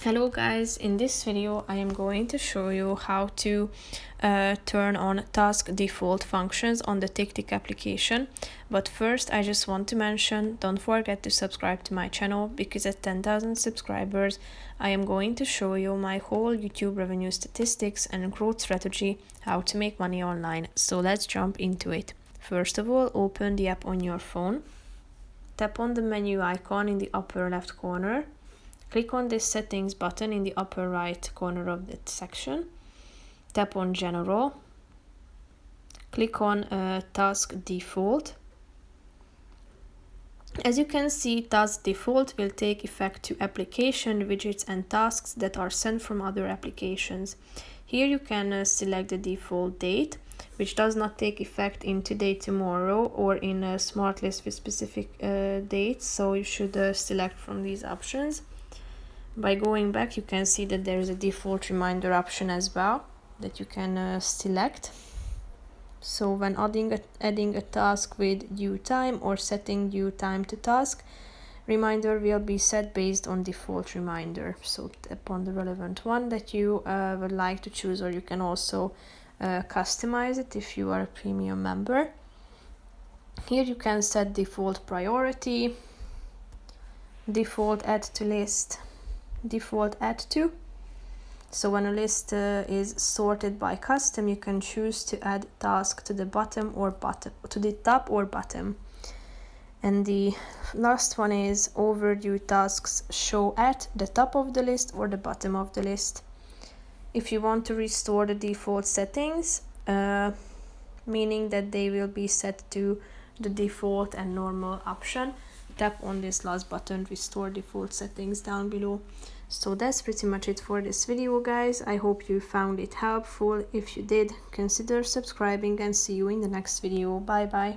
Hello guys, in this video I am going to show you how to turn on task default functions on the TickTick application. But first I just want to mention, don't forget to subscribe to my channel, because at 10,000 subscribers I am going to show you my whole YouTube revenue statistics and growth strategy, how to make money online. So let's jump into it. First of all, open the app on your phone, tap on the menu icon in the upper left corner. Click on this settings button in the upper right corner of that section. Tap on General. Click on Task Default. As you can see, Task Default will take effect to application, widgets and tasks that are sent from other applications. Here you can select the default date, which does not take effect in today, tomorrow, or in a smart list with specific dates, so you should select from these options. By going back, you can see that there is a default reminder option as well that you can select. So when adding a task with due time or setting due time to task, reminder will be set based on default reminder. So tap on the relevant one that you would like to choose, or you can also customize it if you are a premium member. Here you can set default priority, default add to list, default add to. So when a list is sorted by custom, you can choose to add task to the bottom or to the top or bottom. And the last one is overdue tasks show at the top of the list or the bottom of the list. If you want to restore the default settings, meaning that they will be set to the default and normal option, tap on this last button, restore default settings, down below. So that's pretty much it for this video, guys. I hope you found it helpful. If you did, consider subscribing, and see you in the next video. Bye bye.